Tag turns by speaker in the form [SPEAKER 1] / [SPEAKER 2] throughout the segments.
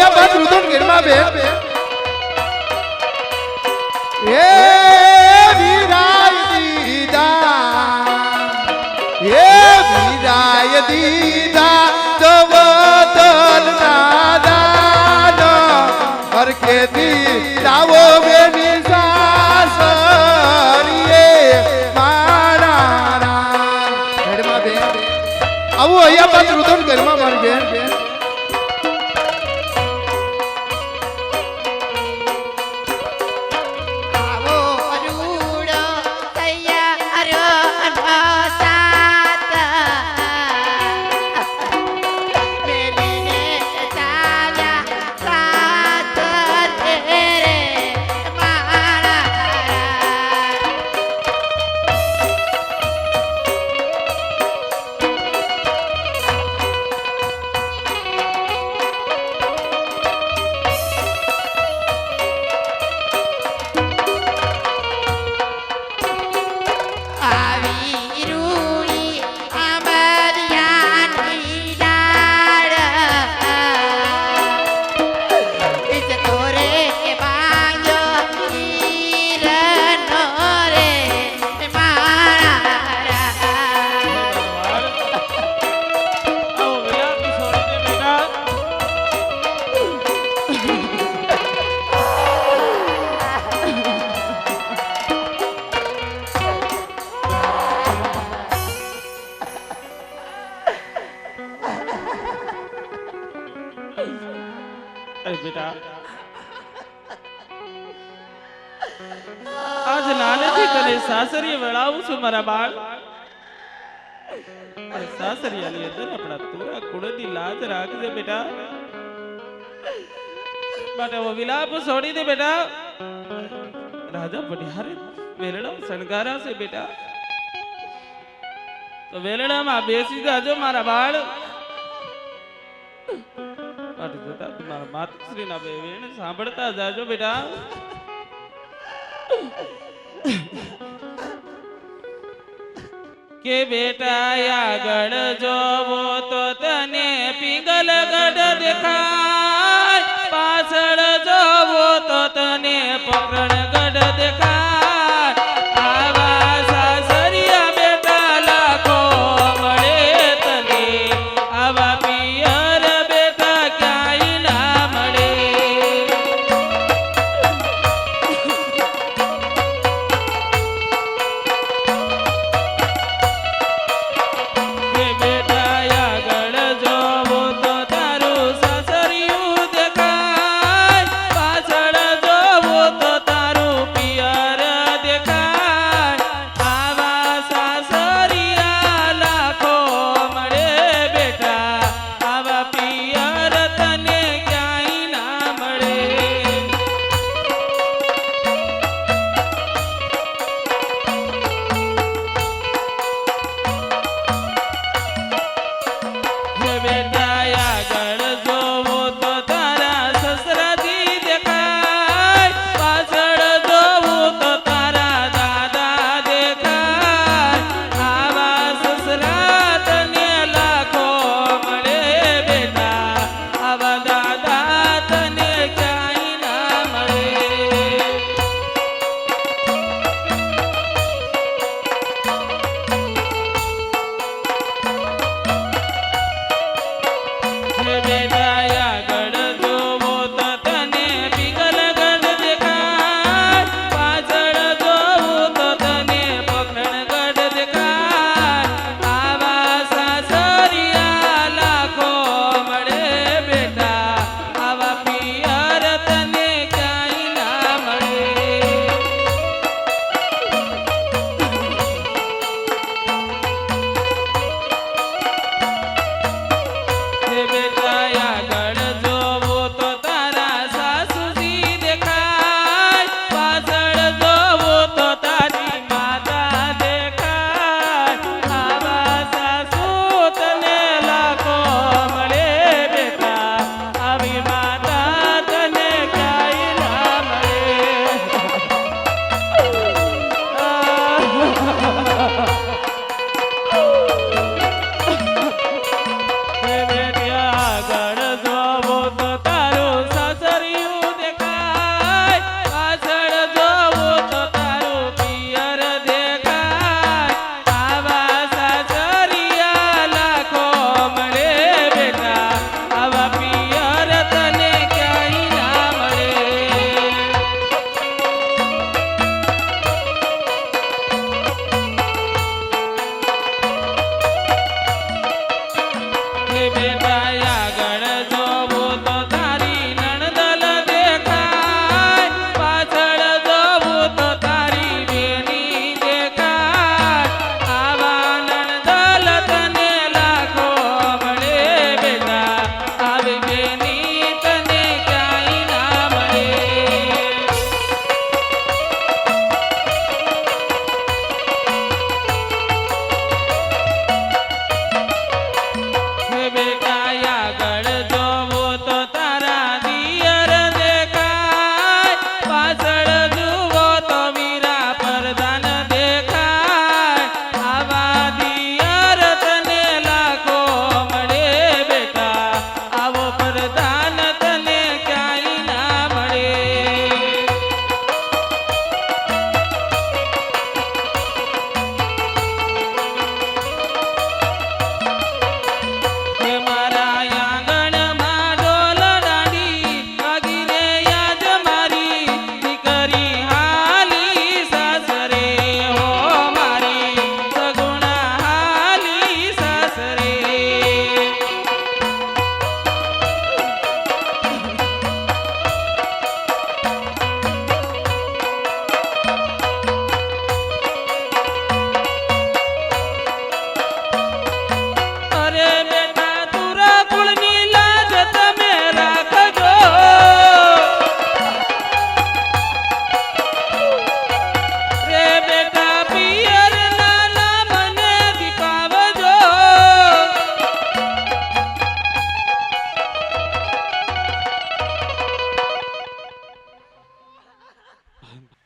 [SPEAKER 1] અહીંયા બાદ રુદન ઘેરમાં બેન એ વીરાય દીદા એ વીરાય દીદા દવતલ નાદાન હરખેથી લાવો બેની સાસરીએ મારા ઘરમાં બેન આવું અહીંયા બાદ રુદન ઘરમાં મારી બેન
[SPEAKER 2] આવો અરુડો તૈયાર અનસાત મેલીને ચાલ્યા સાત રે મારા આવી રૂઈ અમરિયાની ડાળ ઇસ તોરે બાંગ્યો ઈરનો રે મારા
[SPEAKER 3] આવો વિલાપ છોડીને બેટા અરે બેટા આજ નાનેથી તને સાસરીએ વળાવું છું મારા બાળ અરે સાસરિયાની અંદર આપણા તોરા કુળની લાજ રાખજે બેટા માટે વો વિલાપ છોડી દે બેટા રાજા પડિયારે વેલડા શણગારા છે બેટા તો વેલડામાં બેસી જાજો મારા બાળ માટે જતા તમારા માતૃશ્રીના બે વેણ સાંભળતા જાજો બેટા કે બેટા આગળ જોવો તો તને પિંગલગઢ દેખાય પાછળ જોવો તો તને પકરણગઢ દેખાય આવા સાસરિયા બેટા લાખો મળે તને આવા પિયર બેટા ક્યાંય ના મળે કે બેટા આગળ જોવો તો તારું સાસરિયું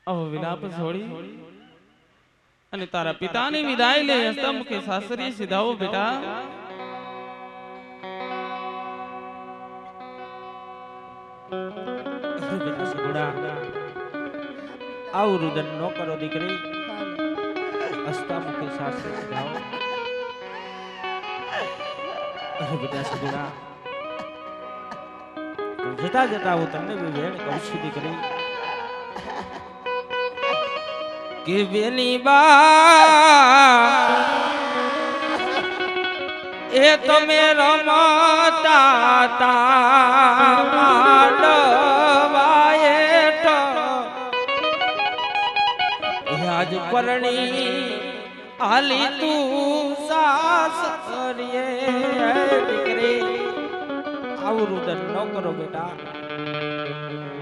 [SPEAKER 3] આવો વિલાપ છોડી અને તારા પિતાની વિદાય લે હસ્તમુખે સાસરી સીધાઓ બેટા.
[SPEAKER 4] બેટા સગુડા આવું રુદન ન કરો દીકરી. હસ્તમુખે સાસરી જાઓ. અરે બેટા સગુડા જતા જતા હું તમને બી વેણ કહું છું દીકરી કે બેની બા એ તમે રમતા તા માંડવાયેટ આજ પરણી હાલી તું સાસરીએ દીકરી. આવું રુદન ન કરો બેટા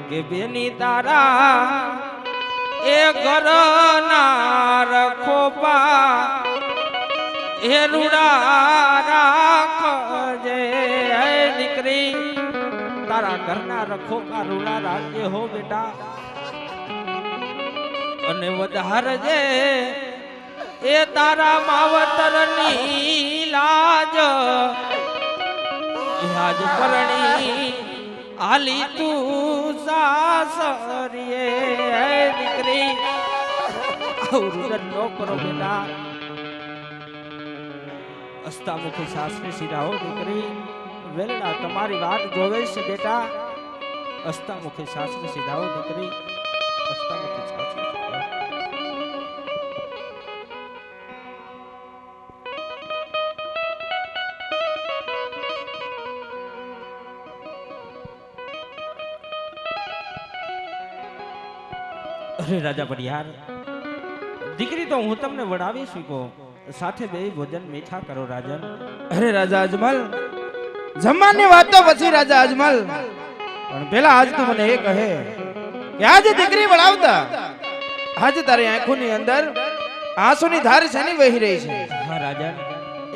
[SPEAKER 4] કે બેની તારા એ ઘરના રખોપા એ રૂડા રાખજે દીકરી. તારા ઘરના રખોપા રૂડા રાખજે હો બેટા. અને વધારજે એ તારા માવતરની લાજ આજ પરણી હાલી તું સાસરીએ દીકરી. રુદન ન કરો બેટા. હસ્તમુખે સાસરી સીધાઓ દીકરી. વેલડા તમારી વાત જોવે છે બેટા. હસ્તમુખે સાસરી સીધાઓ દીકરી. હસ્તમુખે સાસરી સીધાઓ. અરે રાજા પડિયાર દીકરી તો હું તમને વડાવી શીખો સાથે બે ભોજન મીઠા કરો રાજન.
[SPEAKER 5] અરે રાજા અજમલ જમવાની વાત તો પછી રાજા અજમલ પણ પેલા આજ તું મને એ કહે કે આજે દીકરી વળાવતા આજે તારી આંખોની અંદર આંસુની ધાર શેની વહી રહી છે?
[SPEAKER 4] હા રાજન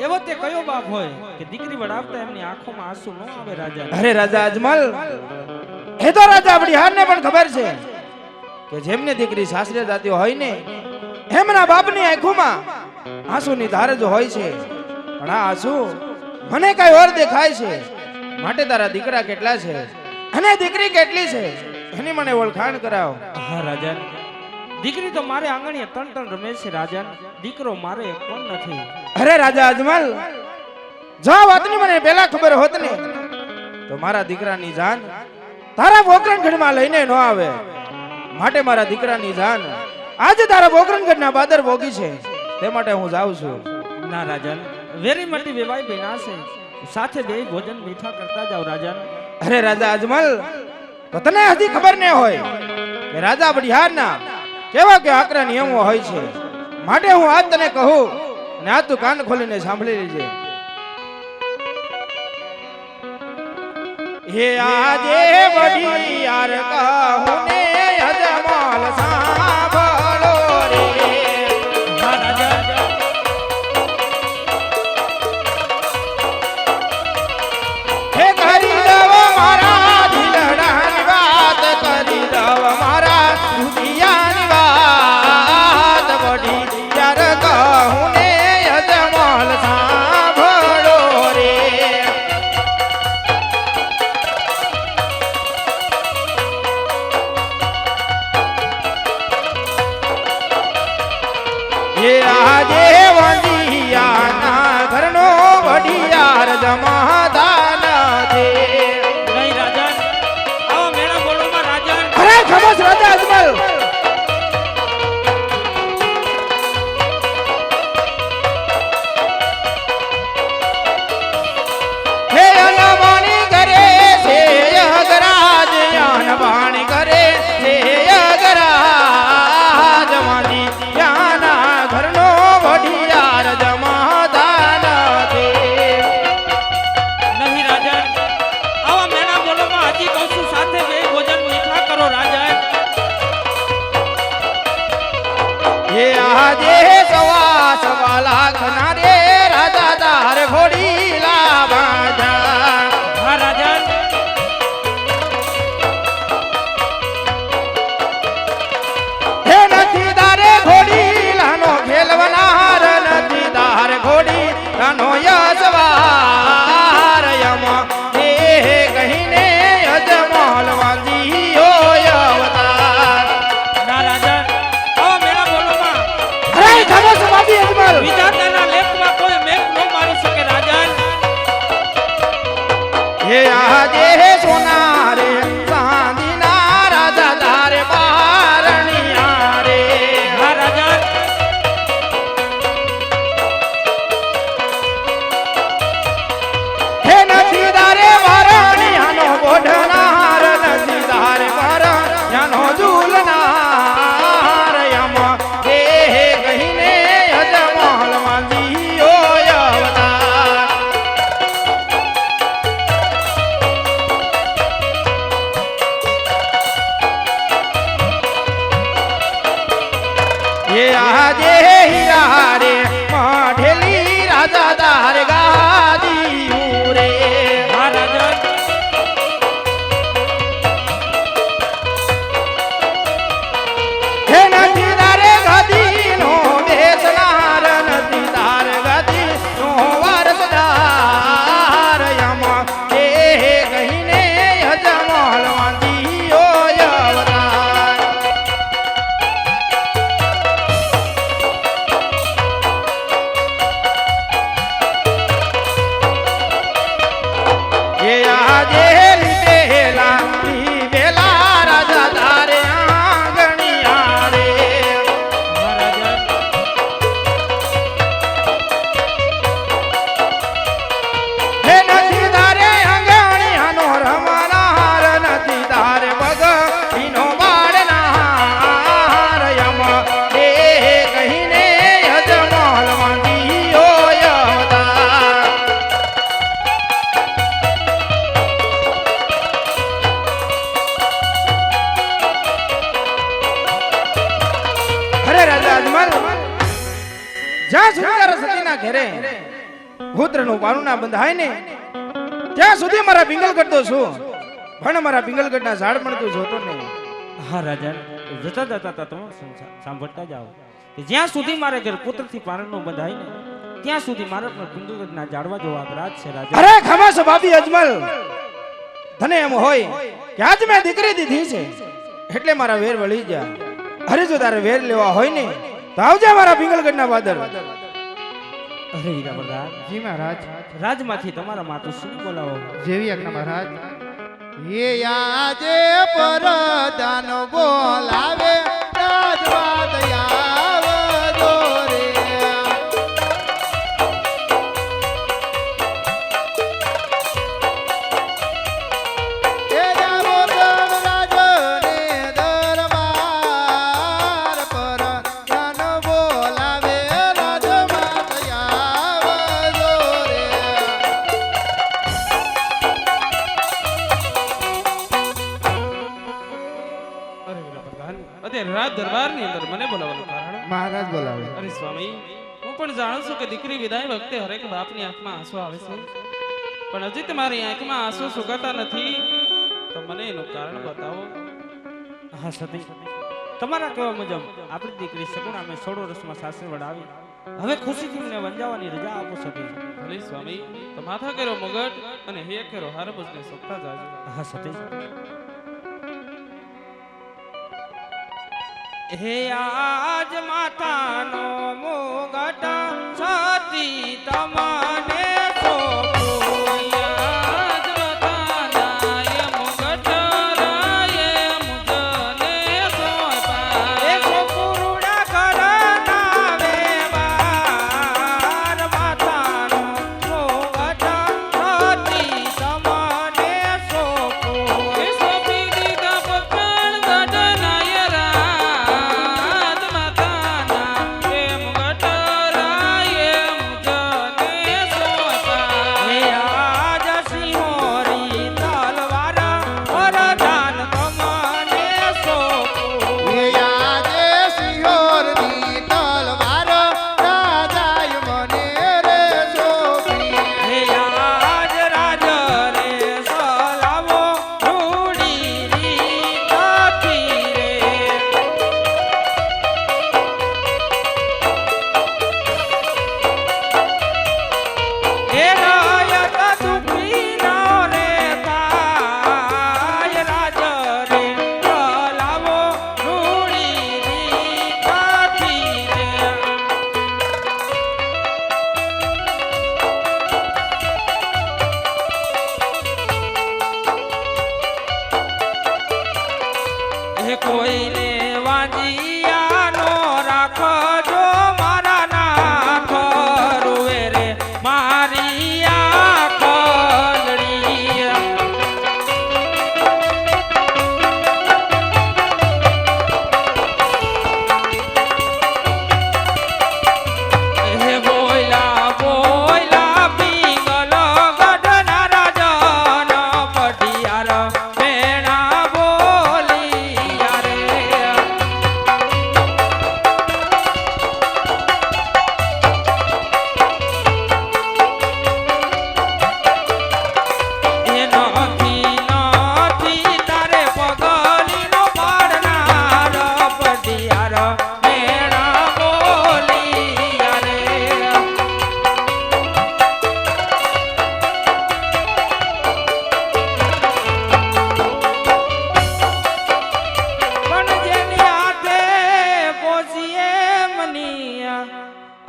[SPEAKER 4] એવો તે કયો બાપ હોય કે દીકરી વડાવતા એમની આંખોમાં આંસુ ન આવે રાજન.
[SPEAKER 5] અરે રાજા અજમલ એ તો રાજા વડિહારને પણ ખબર છે કે જેમને દીકરી સાસરે જાતી હોય ને એમના બાપની આંખોમાં આંસુની ધાર જ હોય છે. પણ આ આંસુ મને કઈ ઓર દેખાય છે. માટે તારા દીકરા કેટલા છે અને દીકરી કેટલી છે એની મને ઓળખાણ કરાવ.
[SPEAKER 4] હા રાજન દીકરી તો મારે આંગણીએ તણ તણ રમે છે રાજન. દીકરો મારે કોણ નથી.
[SPEAKER 5] અરે રાજા અજમલ જો આ વાતની મને પહેલા ખબર હોત ને તો મારા દીકરાની જાન તારા બોકરણગઢમાં લઈને ન આવે. માટે મારા દીકરાની જાન આજે તારા બોકરણગઢના બાદર ભોગી છે તે માટે હું જાઉં છું.
[SPEAKER 4] ના રાજન વેરી મોટી વેવાઈ બેના છે સાથે બે ભોજન મીઠા કરતા જાવ રાજન.
[SPEAKER 5] અરે રાજા અજમલ તો તને હજી ખબર ન હોય કે રાજા વડિહારના કેવા કે આકરા નિયમો હોય છે. માટે હું આજ તને કહું અને આ તું કાન ખોલીને સાંભળી લેજે. હે આજે વડિયાર કહું ને અજમલ સાંભળો રે.
[SPEAKER 4] હા રાજન
[SPEAKER 5] હે કરી દવ મારા દિલડાની વાત કરી દવ મારા દુનિયાની વાત વડિયાર કહું ને અજમલ સાંભળો રે. હે આજે વંદિયાના ઘરનો વડિયાર જમાદાન છે.
[SPEAKER 4] નહીં રાજન આવા મેળા બોલોમાં રાજન.
[SPEAKER 5] અરે ખમોશ રાજા અજમલ. હે અનવાણી કરે છે અગરાજ અનવાણી કરે છે અગરાજ વંદિયાના ઘરનો વડિયાર જમાદાન છે.
[SPEAKER 4] નહીં રાજન આવા મેળા બોલોમાં હજી કહું છું સાથે બે ભોજન મીઠા કરો રાજન.
[SPEAKER 5] હે આજે સવા લાખ ના રે રાજા દાર ઘોડી લાવા.
[SPEAKER 4] હા રાજન
[SPEAKER 5] આજે હીરા રે માઢેલી રાજા દાર ગાદી રે
[SPEAKER 4] મહારાજા
[SPEAKER 5] હે નથી તારે ગાદી નો બેસનાર નથી તાર ગાદી નો વારસદાર યમા એ કહીને હજમલ વાંધીઓ અવતાર એ આજે લીધેલા રાજા તારે આંગણિયા રે
[SPEAKER 4] મહારાજા
[SPEAKER 5] હે નથી તારે આંગણિયાનો રમનાર નથી તારે બગડીનો બાળનાર યમ એ કહીને હજમલ વાંધીઓ અવતાર અરે રાજા અજમલ જ્યાં સુધી તારા સતીના ઘેરે ગોત્રનું પારું ના બંધાય ને ત્યાં સુધી મારા પિંગલગઢ છું પણ મારા પિંગલગઢના ઝાડ પણ તું જોતો નહીં
[SPEAKER 4] હા રાજા જતા જતા તા તમે સાંભળતા જાઓ કે જ્યાં સુધી મારે ઘર પુત્રથી પારણનું બંધાય ને ત્યાં સુધી મારે પણ પિંગલગઢના ઝાડવા જોવા આગ્રહ છે રાજા
[SPEAKER 5] અરે ખમા સ્વભાવી અજમલ તને એમ હોય કે આજ મેં દીકરી દીધી છે એટલે મારા વેર વળી જા અરે જો તારે વેર લેવા હોય ને તો આવજે મારા પિંગલગઢના વાદળ
[SPEAKER 4] અરે હીરા પ્રધાન
[SPEAKER 1] જી મહારાજ
[SPEAKER 4] રાજમાંથી તમારા માતું શું બોલાવો
[SPEAKER 1] જેવી આજ્ઞા મહારાજ એ આજે પરદાન બોલાવે રાજવાદ આવજો રે એ જાવો ધર્મરાજને દરબાર પરદાન બોલાવે રાજવાદ આવજો રે
[SPEAKER 3] અરે વીરા પ્રધાન અત્યારે રાજ દરબારની અંદર મને બોલાવવાનું કારણ
[SPEAKER 1] મહારાજ બોલાવે
[SPEAKER 3] અરે સ્વામી હું પણ જાણું છું કે દીકરી વિદાય વખતે હરેક બાપની આંખમાં આંસુ આવે છે પણ હજી તમારી આંખમાં આંસુ સુકાતા નથી તો મને એનું કારણ બતાવો
[SPEAKER 4] હા સતી તમારા કહેવા મુજબ આપણી દીકરી સગુણા મેં 16 વર્ષમાં સાસરે વડાવી હવે ખુશીથી મને વંજાવાની રજા આપો સતી
[SPEAKER 3] ભલે સ્વામી તો માથા કેરો મુગટ અને હે કેરો હારબજને સપતા જાજો
[SPEAKER 4] હા સતી હે આજ માતાનો મુગટ સતી તમને સોંપું.
[SPEAKER 3] આજ વતાના એ મુગટ રાયે મુજને સોંપા.
[SPEAKER 4] એ સોપુરુડા કરના વેવાર માતાનો મુગટ સતી તમને સોંપું.
[SPEAKER 3] એ સોંપી દીધા પકડ ગઢનાય રાજ માતાના એ મુગટ રાયે મુજને સોંપા.
[SPEAKER 4] હે આજ સિંહોરી તલવાર વરદાન તમને સોંપું.
[SPEAKER 1] એ આજે સિંહોરની તલવાર રાજાએ મને રે સોંપી.
[SPEAKER 4] હે આજ રાજ રે સલાવો રૂડી રીતથી રે. હે રાયત દુખીનો રે થાય રાજ રે સલાવો રૂડી રીતથી રે. હે કોઈને વાંજિયાનો રાખજો મારા નાથ રૂવે રે મારી આખલડી. હે બોયલા બોયલા પિંગલ ગઢના રાજન પટિયાર ભેણા બોલિયા રે.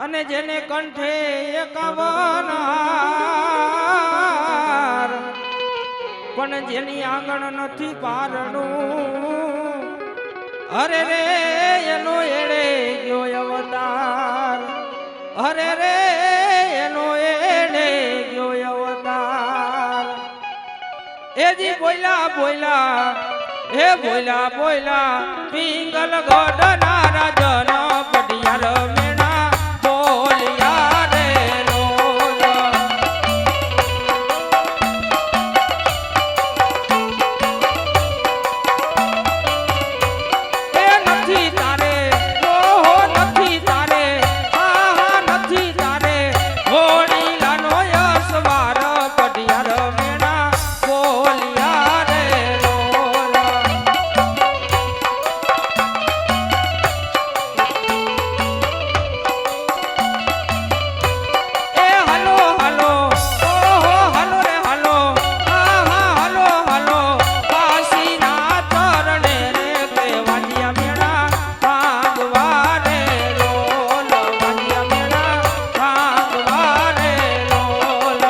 [SPEAKER 4] અને જેને કંઠે 51 હાર, પણ જેની આંગણ નથી પારણું, અરે રે એનો એડે ગયો અવતાર, અરે રે એનો એડે ગયો અવતાર. એજી બોલ્યા બોલ્યા હે બોલ્યા બોલ્યા પિંગલ ગઢના રાજન પટિયાર મેણા બોલ્યા રે લોલ. એ નથી તારે ઓહો નથી તારે હા હા નથી તારે હોળીલાનો યશવાર પટિયાર મેણા બોલ્યા રે લોલ. એ હાલો હાલો ઓહો હાલો રે હાલો હા હા હાલો હાલો કાશીના ચરણે રે તે વાજિયા મેળા ભાગવા રે લોલ, વાજિયા મેળા ભાગવા રે લોલ.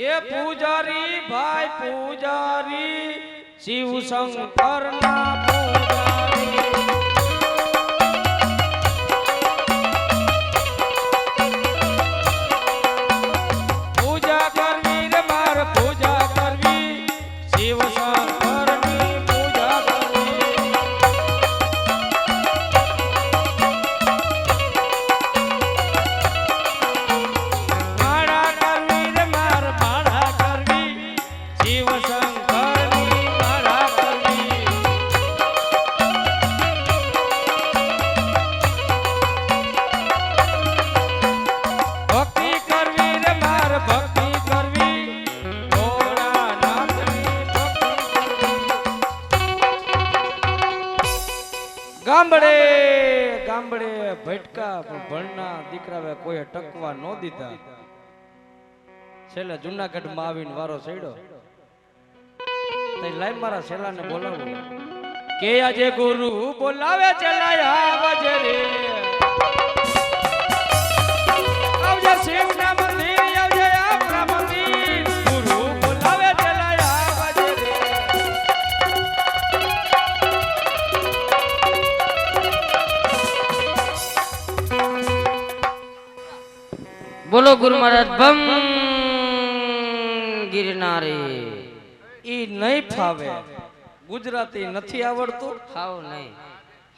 [SPEAKER 4] એ પૂજારી ભાઈ પૂજારી શિવ શંકર ના પૂજારી. પૂજા કરવી રે માર પૂજા કરવી શિવ શંકર ની પૂજા કરવી. માળા કરવી રે માર માળા કરવી શિવ શંકર ની માળા કરવી. ભક્તિ કરવી રે માર ભક્તિ કરવી ભોળાનાથની ભક્તિ કરવી. ગામડે ગામડે ભટકા ભણના દીકરાવે કોઈ ટકવા ન દીધા. છેલ્લે જુનાગઢ માં આવીને વારો સડ્યો. લાઈ મારા છેલ્લાને બોલાવો કે આજે ગુરુ બોલાવે ચલાયા આવજે રે, આવજે શિવના મંદિર આવજે આપણા મંદિર, ગુરુ બોલાવે ચલાયા આવજે રે.
[SPEAKER 6] બોલો ગુરુ મહારાજ ભમ ગિરનારી.
[SPEAKER 4] ઈ નહીં ફાવે, ગુજરાતી નથી આવડતું,
[SPEAKER 6] ખાવ નહીં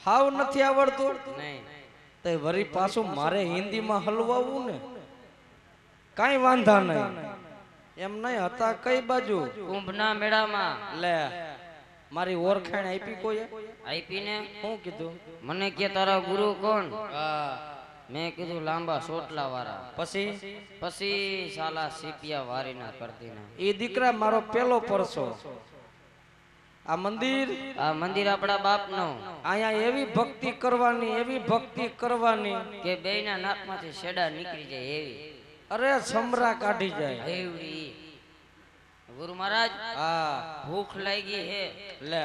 [SPEAKER 4] હાવ નથી આવડતું,
[SPEAKER 6] નહીં
[SPEAKER 4] તે વરી પાછું મારે હિન્દીમાં હલવાવું ને કાઈ વાંધા નહીં. એમ નહીં હતા કઈ બાજુ
[SPEAKER 6] કુંભના મેળામાં
[SPEAKER 4] લે મારી ઓળખાણ આપી કોઈ
[SPEAKER 6] આપીને
[SPEAKER 4] શું કીધું?
[SPEAKER 6] મને કે તારા ગુરુ કોણ?
[SPEAKER 4] હા
[SPEAKER 6] મેં કીધું લાંબા સોટલા વાળા.
[SPEAKER 4] પછી
[SPEAKER 6] પછી સાલા સીપિયા વારીના કરતીના.
[SPEAKER 4] એ દીકરા મારો પેલો પરસો. આ મંદિર
[SPEAKER 6] આપણા બાપનો
[SPEAKER 4] અહીંયા એવી ભક્તિ કરવાની એવી ભક્તિ કરવાની
[SPEAKER 6] કે બેયના નાકમાંથી શેડા નીકળી જાય એવી.
[SPEAKER 4] અરે સમરા કાઢી જાય
[SPEAKER 6] એવડી. ગુરુ મહારાજ
[SPEAKER 4] હા
[SPEAKER 6] ભૂખ લાગી હે.
[SPEAKER 4] લે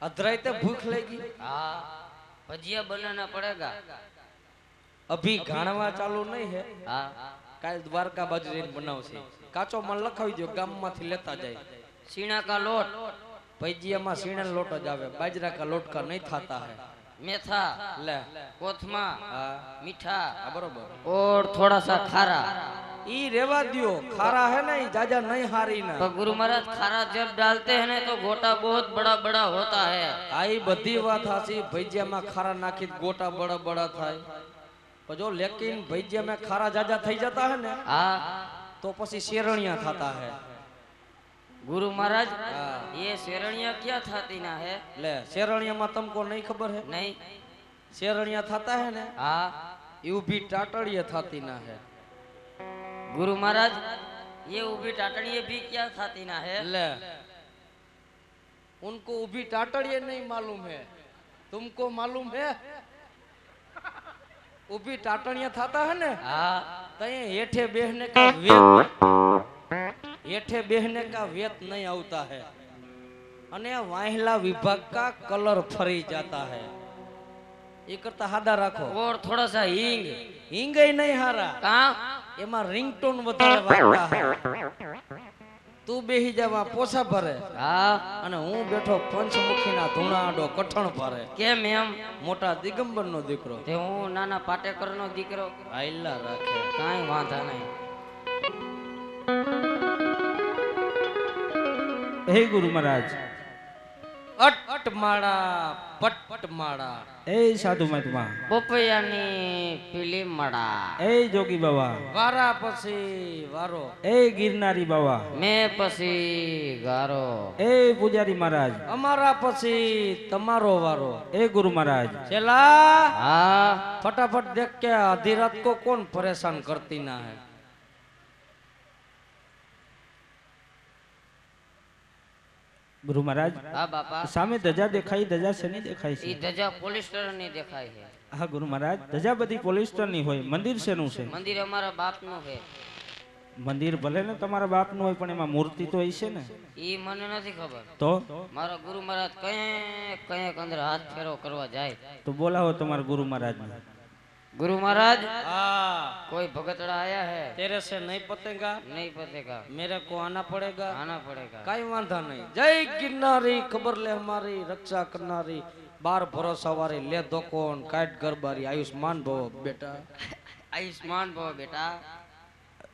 [SPEAKER 4] અધરાઈ તે ભૂખ લાગી.
[SPEAKER 6] હા ભજીયા બનાના પડેગા.
[SPEAKER 4] અભી ઘાણવા ચાલુ નહીં હે.
[SPEAKER 6] હા
[SPEAKER 4] કાલ દ્વારકા બાજુ જઈને બનાવશે. કાચો માલ લખાવી દો, ગામમાંથી લેતા જાય.
[SPEAKER 6] सीना का लोट
[SPEAKER 4] ભજીયામાં સીણા લોટ જ આવે, બાજરા કા લોટ કા નહીં થાતા હે.
[SPEAKER 6] मेथा
[SPEAKER 4] લે
[SPEAKER 6] कोथमा
[SPEAKER 4] હા
[SPEAKER 6] मीठा
[SPEAKER 4] આ બરોબર.
[SPEAKER 6] और थोड़ा सा खारा.
[SPEAKER 4] ઈ રેવા દ્યો, ખારા હે ને ઈ જાજા નહીં હારી ના.
[SPEAKER 6] पर गुरु महाराज खारा जब डालते हैं ना तो गोटा बहुत बड़ा बड़ा होता है.
[SPEAKER 4] આ ઈ બધી વાત હાચી. ભજીયામાં ખારા નાખી ગોટા બડા બડા થાય. પણ જો લેકિન ભજીયામાં ખારા જાજા થઈ જતા હે ને
[SPEAKER 6] हाँ
[SPEAKER 4] તો પછી શેરણિયા થતા હે.
[SPEAKER 6] गुरु महाराज
[SPEAKER 4] हाँ।
[SPEAKER 6] ये शेरणिया क्या थाती ना है?
[SPEAKER 4] લે શેરણિયામાં તમકો નહીં ખબર હે?
[SPEAKER 6] नहीं.
[SPEAKER 4] શેરણિયા થતા હે ને
[SPEAKER 6] हाँ
[SPEAKER 4] ઈ ઊભી ટાટડીએ થાતી ના હે.
[SPEAKER 6] गुरु महाराज ये ऊभी टाटड़ी भी क्या खाती ना है?
[SPEAKER 7] ले उनको ऊभी टाटड़िए नहीं मालूम है, तुमको मालूम है? ऊभी टाटड़िया थाता है ने
[SPEAKER 6] हाँ
[SPEAKER 7] तय हेठे बेहने का वेत, हेठे बेहने का वेत नहीं आता है अने वाहिला विभाग का कलर फरी जाता है। ये करता हादा राखो
[SPEAKER 6] और थोड़ा सा हींग।
[SPEAKER 7] हींग ही नहीं हारा
[SPEAKER 6] कहाँ?
[SPEAKER 7] एमा रिंगटोन વધારે વાગતા है। તું બેહી જાવા પોસા ભરે
[SPEAKER 6] हाँ
[SPEAKER 7] અને હું બેઠો પંચમુખીના ધૂણાડો કઠણ ભરે।
[SPEAKER 6] केम एम?
[SPEAKER 7] મોટા દિગંબરનો દીકરો
[SPEAKER 6] ते हूँ नाना पाटेकर नो दीकरो।
[SPEAKER 7] આયલા રાખે।
[SPEAKER 6] काई वांधा नहीं।
[SPEAKER 4] હે ગુરુ મહારાજ,
[SPEAKER 7] અટ અટ માળા પટ પટ માળા
[SPEAKER 4] એ સાધુ મહાત્મા,
[SPEAKER 6] પોપૈયાની પીલી મડા।
[SPEAKER 4] એ જોગી બાવા,
[SPEAKER 7] વારા પછી વારો
[SPEAKER 4] એ ગિરનારી બાવા,
[SPEAKER 6] मैं पसी गारो।
[SPEAKER 4] એ પૂજારી મહારાજ,
[SPEAKER 7] અમારા પછી તમારો વારો।
[SPEAKER 4] એ ગુરુ મહારાજ,
[SPEAKER 7] છેલા
[SPEAKER 6] हाँ
[SPEAKER 7] फटाफट देख के आधी रात को कौन परेशान करती ना है।
[SPEAKER 4] ગુરુ મહારાજ,
[SPEAKER 6] हाँ बापा।
[SPEAKER 4] સામે ધજા દેખાઈ, ધજા શેની દેખાય
[SPEAKER 6] ई
[SPEAKER 4] છે?
[SPEAKER 6] धजा पोलिस्टर नहीं देखाई है।
[SPEAKER 4] હા ગુરુ મહારાજ, ધજા બધી પોલિસ્ટરની હોય, મંદિર શેનું છે?
[SPEAKER 6] मंदिर हमारा बाप नो है।
[SPEAKER 4] મંદિર ભલે ને તમારા બાપનું હોય પણ એમાં મૂર્તિ તો હશે ને?
[SPEAKER 6] ई मने नहीं खबर।
[SPEAKER 4] તો
[SPEAKER 6] मारा गुरु महाराज कहीं कहीं अंदर हाथ फेरो करवा जाए।
[SPEAKER 4] તો બોલાવો તમારા ગુરુ મહારાજને।
[SPEAKER 6] गुरु महाराज
[SPEAKER 7] हाँ
[SPEAKER 6] कोई भगतड़ा आया है?
[SPEAKER 7] तेरे से नहीं पतेगा,
[SPEAKER 6] नहीं पतेगा,
[SPEAKER 7] मेरे को आना पड़ेगा।
[SPEAKER 6] आना पड़ेगा।
[SPEAKER 7] काई वांधा नहीं। जय गिरनारी खबर ले हमारी रक्षा करनारी, बार भरोसा वारी ले दो कौन काट गरबारी, आयुष्मान भव बेटा।
[SPEAKER 6] आयुष्मान भव बेटा।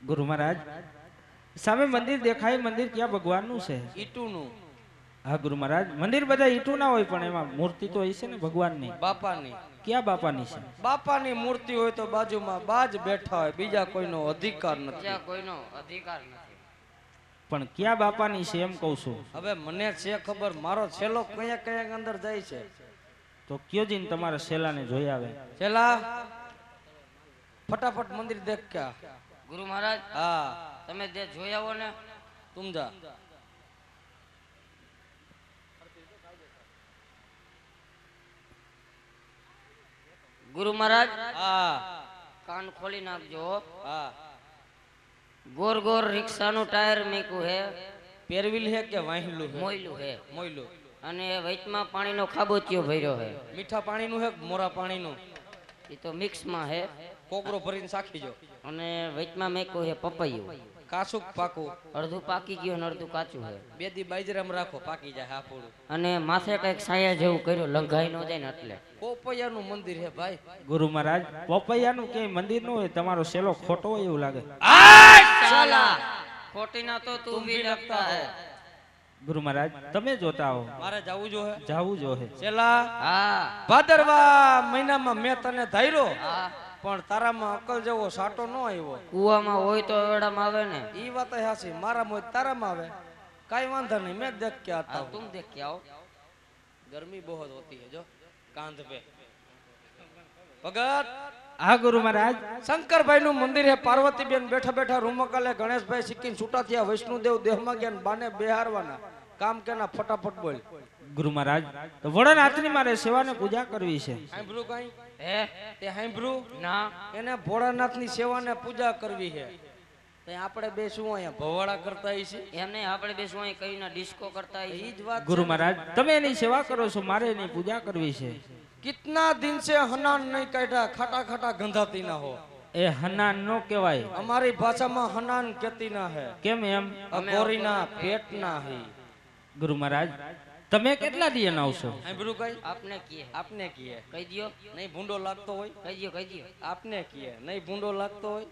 [SPEAKER 4] ગુરુ મહારાજ, સામે મંદિર દેખાય, મંદિર ક્યાં ભગવાનનું છે?
[SPEAKER 7] ઈટુ નું
[SPEAKER 4] હા ગુરુ મહારાજ, મંદિર બધા ઈટું ના હોય પણ એમાં મૂર્તિ તો હશે ને ભગવાનની?
[SPEAKER 7] બાપાની।
[SPEAKER 4] ક્યાં બાપાની છે?
[SPEAKER 7] બાપાની મૂર્તિ હોય તો બાજુમાં બાજ બેઠા હોય, બીજા કોઈનો અધિકાર નથી।
[SPEAKER 6] બીજા કોઈનો અધિકાર નથી।
[SPEAKER 4] પણ ક્યાં બાપાની છે એમ કહું છું।
[SPEAKER 7] હવે મને છે ખબર, મારો છેલ્લો કયા કયા અંદર જાય છે।
[SPEAKER 4] તો કયો જઈને તમારા શેલાને જોઈ આવે।
[SPEAKER 7] છેલ્લા ફટાફટ મંદિર દેખ કે આ।
[SPEAKER 6] ગુરુ મહારાજ
[SPEAKER 7] હા
[SPEAKER 6] તમે જે જોયા હો ને,
[SPEAKER 7] तुम जा।
[SPEAKER 6] ગુરુ મહારાજ
[SPEAKER 7] હા
[SPEAKER 6] કાન ખોલી નાખજો।
[SPEAKER 7] હા
[SPEAKER 6] गोर गोर रिक्शा नु टायर मेकू है,
[SPEAKER 7] पेरविल है के वाहिलू है?
[SPEAKER 6] मोयलू है
[SPEAKER 7] मोयलू।
[SPEAKER 6] અને વચમાં પાણીનો ખાબોચિયો ભર્યો है।
[SPEAKER 7] મીઠા પાણીનું હે મોરા પાણીનું?
[SPEAKER 6] એ તો મિક્સ માં है।
[SPEAKER 7] કોકરો ભરીને સાખી જો।
[SPEAKER 6] અને વચમાં મેકુ है પપૈયું।
[SPEAKER 7] કાસુક પાકું
[SPEAKER 6] અડધું પાકી ગયું ને અડધું કાચું है।
[SPEAKER 7] બે દી બાજરામ રાખો પાકી જાય હાફોડું।
[SPEAKER 6] અને માથે કઈક સાયા જેવું કર્યું, લંઘાઈ ન જાય ને એટલે।
[SPEAKER 7] પોપૈયાનું મંદિર હે ભાઈ।
[SPEAKER 4] ગુરુ મહારાજ, પોપૈયાનું ક્યાંય મંદિર ન હોય, તમારો શેલો ખોટો હોય એવું લાગે।
[SPEAKER 6] साला खोटी ना तो तू भी लगता है।
[SPEAKER 4] ગુરુ મહારાજ, તમે જોતા હો,
[SPEAKER 7] મારે જાવું જો હે।
[SPEAKER 4] જાવું જો હે।
[SPEAKER 7] છેલ્લા
[SPEAKER 6] हाँ
[SPEAKER 7] ભાદરવા મહિનામાં મેં તને ધાર્યો,
[SPEAKER 6] हाँ
[SPEAKER 7] પણ તારામાં અકલ જેવો સાટો ન આવ્યો।
[SPEAKER 6] કુવામાં હોય તો એવડામાં આવે ને।
[SPEAKER 7] ઈ વાત હાસી, મારામાં હોય તારામાં આવે। કાઈ વાંધો નહીં, मैं देख के आता
[SPEAKER 6] हाँ
[SPEAKER 7] हूँ।
[SPEAKER 6] तुम देख के आओ।
[SPEAKER 7] गर्मी बहुत होती है जो कांध पे। भगत
[SPEAKER 4] હા ગુરુ મહારાજ,
[SPEAKER 7] શંકરભાઈ નું મંદિર હે, પાર્વતીબેન બેઠા બેઠા રૂમકાલે ગણેશભાઈ સિક્કીન છૂટા થયા, વૈષ્ણુદેવ દેહમાં ગયા, બાને બેહારવાના કામ કેના ફટાફટ બોલ।
[SPEAKER 4] ગુરુ મહારાજ, તો ભોળાનાથની મારે સેવાને પૂજા કરવી છે।
[SPEAKER 7] સાંભળ્યું કાઈ?
[SPEAKER 6] હે
[SPEAKER 7] તે સાંભળ્યું?
[SPEAKER 6] ના
[SPEAKER 7] એને ભોળાનાથની સેવાને પૂજા કરવી છે। તો આપણે બે શું અહીંયા ભવાડા કરતા હઈ છે?
[SPEAKER 6] એમ નહીં, આપણે બેસવું અહીં કઈ ના ડિસ્કો કરતા
[SPEAKER 7] ઈ
[SPEAKER 6] હઈ।
[SPEAKER 7] જ વાત
[SPEAKER 4] ગુરુ
[SPEAKER 7] છે।
[SPEAKER 4] મહારાજ, તમે એની સેવા કરો છો, મારે એની પૂજા કરવી છે।
[SPEAKER 7] कितना दिन से हनान नहीं काटा, खाटा खाटा गंधाती ना हो।
[SPEAKER 4] એ હનાન નો કહેવાય।
[SPEAKER 7] हमारी भाषा में हनान कहती ना है,
[SPEAKER 4] કેમ એમ?
[SPEAKER 7] अगोरी ना पेट ना है।
[SPEAKER 4] ગુરુ મહારાજ, તમે કેટલા દી આવશો?
[SPEAKER 7] સાંભળ્યું કઈ?
[SPEAKER 6] आपने किए
[SPEAKER 7] आपने किए
[SPEAKER 6] कही दियो,
[SPEAKER 7] नहीं भूंडो लागतो होय?
[SPEAKER 6] कही दियो
[SPEAKER 7] आपने किए नहीं भूंडो लागतो होय?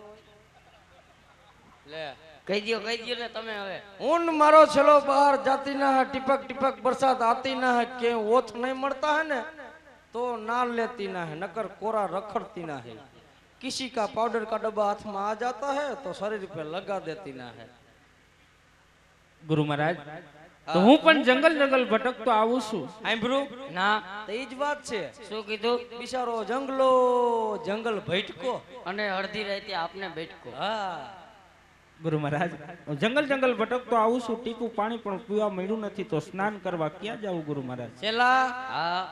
[SPEAKER 7] ले
[SPEAKER 6] कही दियो ને તમે હવે।
[SPEAKER 7] ऊन मारो चलो बाहर जाती ना है, टिपक टिपक बरसात आती ना है, के ओथ नहीं मरता है ना तो नाल लेती ना है, नकर कोरा रखड़ती ना है। किसी का पाउडर का डब्बा हाथ में आ जाता है तो शरीर पे लगा देती ना है।
[SPEAKER 4] ગુરુ મહારાજ, તો હું પણ જંગલ જંગલ ભટકતો આવું છું।
[SPEAKER 7] સાંભળ્યું?
[SPEAKER 6] ના
[SPEAKER 7] તો ઈ જ વાત છે।
[SPEAKER 6] શું કીધું?
[SPEAKER 7] બિચારો જંગલો જંગલ ભટકો।
[SPEAKER 6] અને અડધી રાતે આપને બેઠકો।
[SPEAKER 7] હા
[SPEAKER 4] ગુરુ મહારાજ હું જંગલ જંગલ ભટકતો આવું છું, ટીપું પાણી પણ પીવા મળ્યું નથી, તો સ્નાન કરવા ક્યાં જાવું ગુરુ મહારાજ?
[SPEAKER 7] છેલ્લા
[SPEAKER 6] હા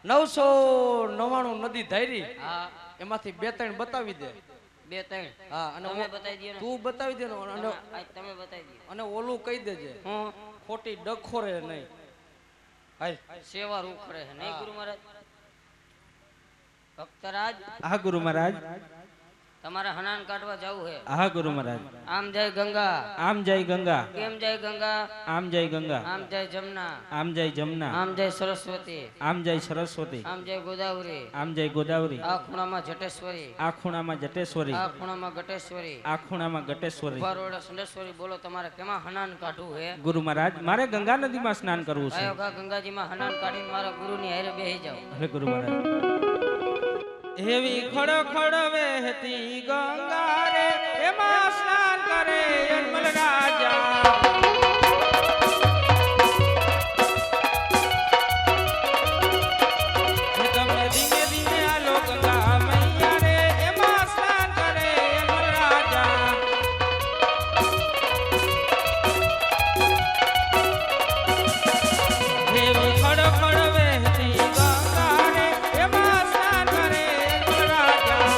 [SPEAKER 7] 999 નદી ધારી
[SPEAKER 6] હા
[SPEAKER 7] એમાંથી 2-3 બતાવી દે.
[SPEAKER 6] 2-3
[SPEAKER 7] હા અને
[SPEAKER 6] તમે બતાવી દ્યો ને.
[SPEAKER 7] તું બતાવી દે ને અને
[SPEAKER 6] આજ તમે બતાવી દો.
[SPEAKER 7] અને ઓલું કહી દેજે
[SPEAKER 6] હું
[SPEAKER 7] ખોટી ડખોરે નહીં. હાય
[SPEAKER 6] સેવા રૂખરે હે નહીં ગુરુ મહારાજ? ભક્તરાજ
[SPEAKER 4] હા ગુરુ મહારાજ.
[SPEAKER 6] તમારે હનાન કાઢવા જવું હે.
[SPEAKER 4] હા ગુરુ મહારાજ.
[SPEAKER 6] આમ જાય ગંગા,
[SPEAKER 4] આમ જય ગંગા,
[SPEAKER 6] કેમ જાય ગંગા?
[SPEAKER 4] આમ જય ગંગા,
[SPEAKER 6] આમ જાય જમના,
[SPEAKER 4] આમ જય જમના,
[SPEAKER 6] આમ જાય સરસ્વતી,
[SPEAKER 4] આમ જય સરસ્વતી,
[SPEAKER 6] આમ જાય ગોદાવરી,
[SPEAKER 4] આમ જય ગોદાવરી,
[SPEAKER 6] આ ખૂણામાં જટેશ્વરી,
[SPEAKER 4] આ ખૂણામાં જટેશ્વરી,
[SPEAKER 6] આ ખૂણામાં ગટેશ્વરી,
[SPEAKER 4] આ ખૂણામાં ગટેશ્વરી.
[SPEAKER 6] ઉભા રોડે સંડેશ્વરી. બોલો તમારે કેમાં હનાન કાઢવું હે?
[SPEAKER 4] ગુરુ મહારાજ મારે ગંગા નદીમાં સ્નાન કરવું છે.
[SPEAKER 6] આયો કા ગંગાજીમાં હનાન કાઢીને મારા ગુરુની હારે બેહી જાઓ.
[SPEAKER 4] હવે ગુરુ મહારાજ એવી ખડો ખડો વહેતી ગંગા રે, એમાં સ્નાન કરે અનમલ રાજા. તમે ધીમે ધીમે આલો ગંગા મૈયા રે, એમાં સ્નાન કરે અનમલ રાજા. એવી ખડો ખડો વહેતી ગંગા રે, એમાં સ્નાન કરે અનમલ રાજા.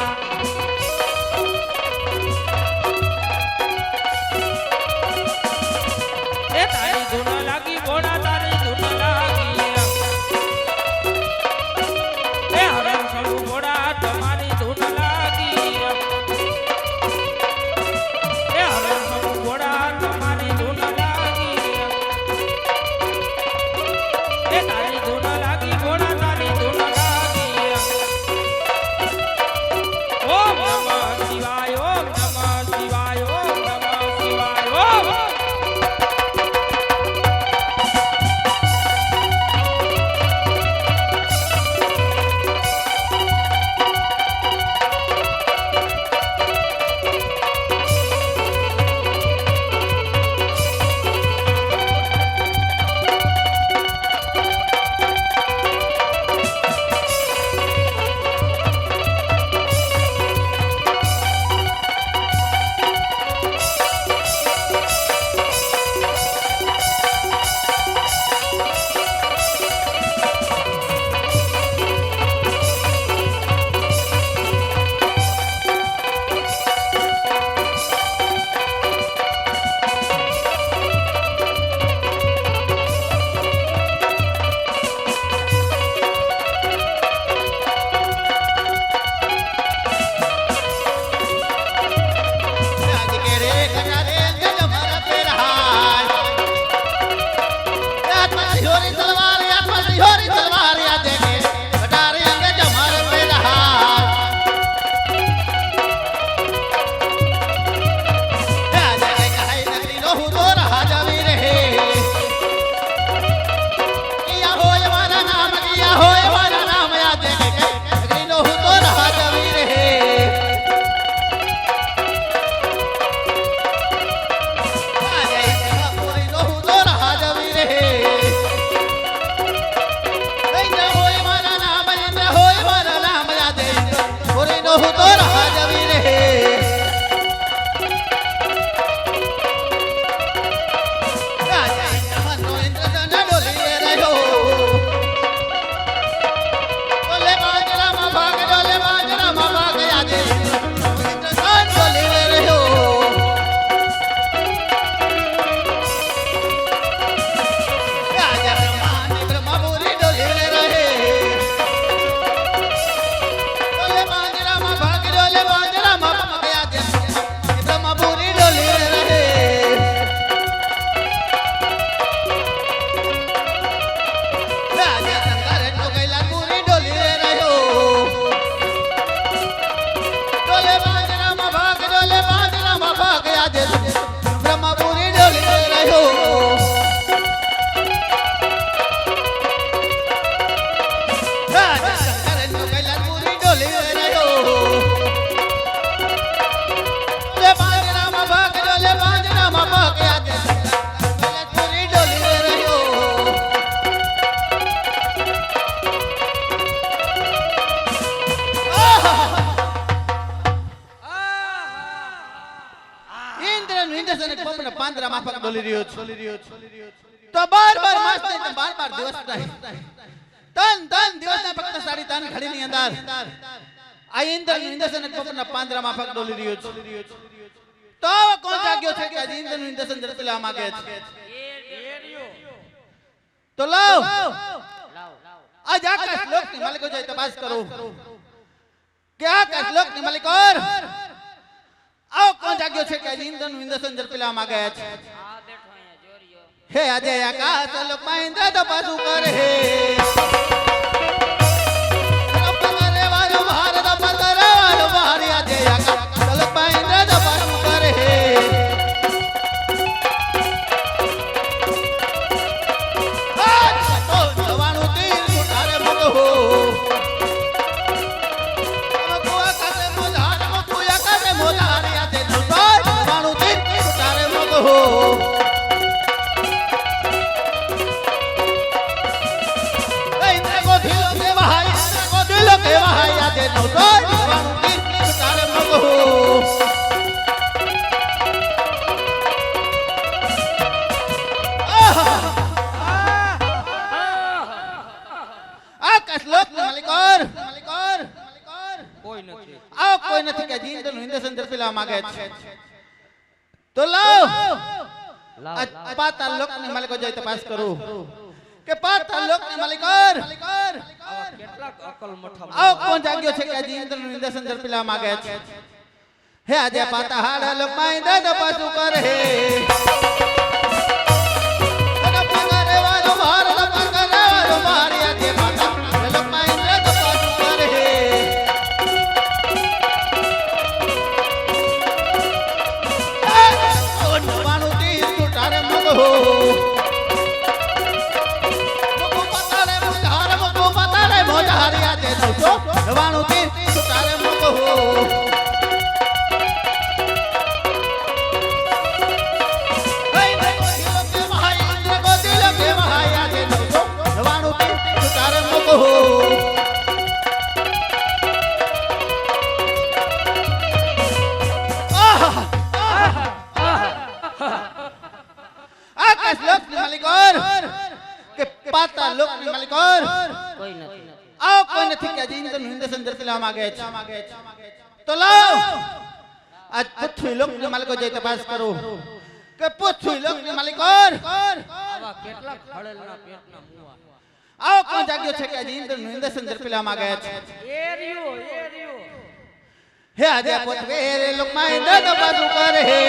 [SPEAKER 1] ઇન્દ્રનું ઇન્દ્રસન પોપના પાંદરા માફક ડોલી રહ્યો છે તો બાર માસ નહીં તો 12 દિવસ થાય તન દિવસના ફક્ત 3.5 ઘડીની અંદર આ ઇન્દ્રનું ઇન્દ્રસન પોપના પાંદરા માફક ડોલી રહ્યો છે તો કોણ જાગ્યો છે કે આજે ઇન્દ્રનું ઇન્દ્રસન ઝડપેલા માંગે છે તો લાવ આજ આકાશ લોકની માલિકો જાય તપાસ કરો કે આકાશ લોકની માલિકો આવો કોણ જાગ્યો છે કે આજે ઇન્દ્રનું ઇન્દ્રસન ઝડપેલા માંગે છે હે આજે આકાશ લોકમાં ઇન્દ્ર તપાસ કરે હે કોઈ નથી કે જીંદનું ઇન્દ્રસન ઝડપેલા માંગે છે તો લાવ આજ પાતાળ લોકની માલિકો જાય તપાસ કરો કે પાતાળ લોકની માલિકો
[SPEAKER 7] કેટલાક અકલ મઠા
[SPEAKER 1] આવો કોણ જાગ્યો છે કે આજે ઇન્દ્રનું ઇન્દ્રસન ઝડપેલા માંગે છે હે આજે પાતાળ લોકમાં ઇન્દ્ર તપાસ કરે હે આકાશ લોકની માલિકોર કે પાતાળ લોકની માલિકોર
[SPEAKER 6] કોઈ નથી
[SPEAKER 1] આવો કોઈ નથી કે આજે ઇન્દ્રનું ઇન્દ્રસન ઝડપેલા માંગે છે તો લાવ આજ પૃથ્વી લોકની માલિકો જાય તપાસ કરો કે પૃથ્વી લોકની માલિકોર
[SPEAKER 7] આવા કેટલાક ખળેલના પેટના મુવા
[SPEAKER 1] આવો કોણ જાગ્યો છે કે આજે ઇન્દ્રનું ઇન્દ્રસન ઝડપેલા માંગે છે
[SPEAKER 7] એરિયો
[SPEAKER 1] હે આજે પૃથ્વી લોકમાં ઇન્દ્ર તપાસ કરે હે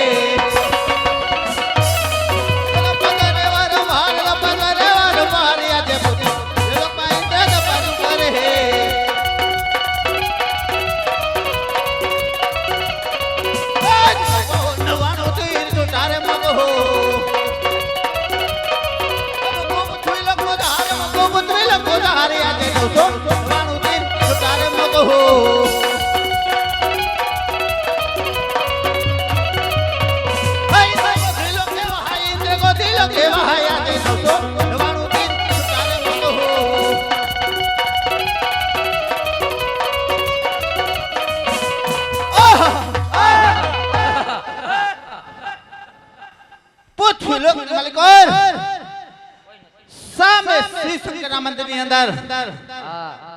[SPEAKER 1] સામે શ્રી શંકરના મંદિરની અંદર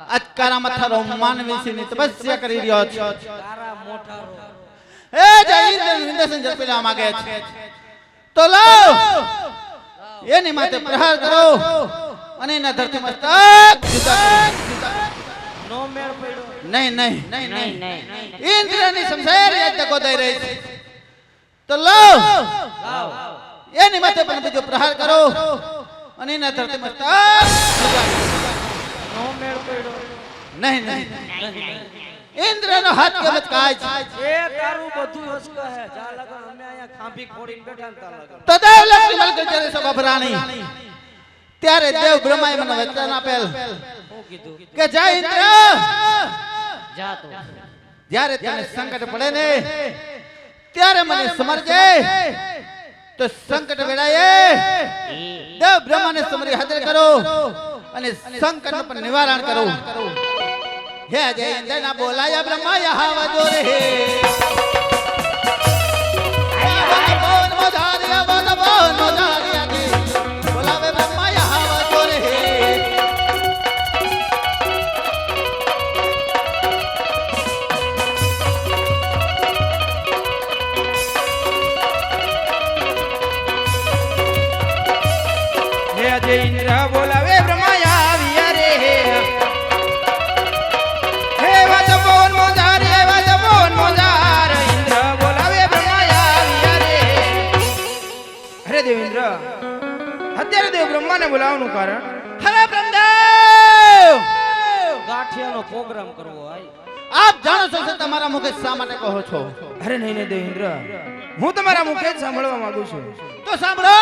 [SPEAKER 1] આજ કારામાં થારો માનવી સિંહની તપસ્યા કરી રહ્યો છે
[SPEAKER 7] તારા મોઠારો
[SPEAKER 1] હે જય ઇન્દ્રનું ઇન્દ્રસન ઝડપેલા માંગે છે તો લાવ એની માથે પ્રહાર કરો અને એના ધરતી મસ્તક
[SPEAKER 7] નો મેળ પડ્યો
[SPEAKER 1] નહીં
[SPEAKER 6] નહીં
[SPEAKER 1] ઇન્દ્રની શમશેર યાદ ગોદાઈ રહી છે તો લાવ એની માથે પણ બીજો પ્રહાર કરો અને એના ધરતી મસ્તક
[SPEAKER 7] નો મેળ પડ્યો
[SPEAKER 1] નહીં ઇન્દ્રનો હાથ કેમ કાય છે
[SPEAKER 7] એ તારું બધું હસકા હે જા લગન અમે અહીંયા ખાંભી ખોડીને બેઠા ને તા લગન
[SPEAKER 1] તો દેવલોકની માલિકો જ્યારે સભા ભરાણી ત્યારે દેવ બ્રહ્માએ મને વચન આપેલ
[SPEAKER 7] શું કીધું
[SPEAKER 1] કે જય ઇન્દ્ર
[SPEAKER 6] જા તું
[SPEAKER 1] જ્યારે તને સંકટ પડે ને ત્યારે મને સમરજે તો સંકટ વેળાએ દેવ બ્રહ્માને સમરી હાજર કરો અને સંકટ પર નિવારણ કરો હે જય ઇન્દ્ર ના બોલાયા બ્રહ્મા યહાં વજો રે
[SPEAKER 5] અત્યારે દેવ બ્રહ્માને બોલાવવાનું કારણ
[SPEAKER 1] હરે બ્રહ્મદેવ
[SPEAKER 7] ગાંઠિયાનો પ્રોગ્રામ કરવો આય
[SPEAKER 1] આપ જાણો છો કે તમારા મુખે શા માટે કહો છો
[SPEAKER 5] અરે નહીં ને દેવેન્દ્ર, હું તમારા મુખે જ સાંભળવા માંગુ છું.
[SPEAKER 1] તો સાંભળો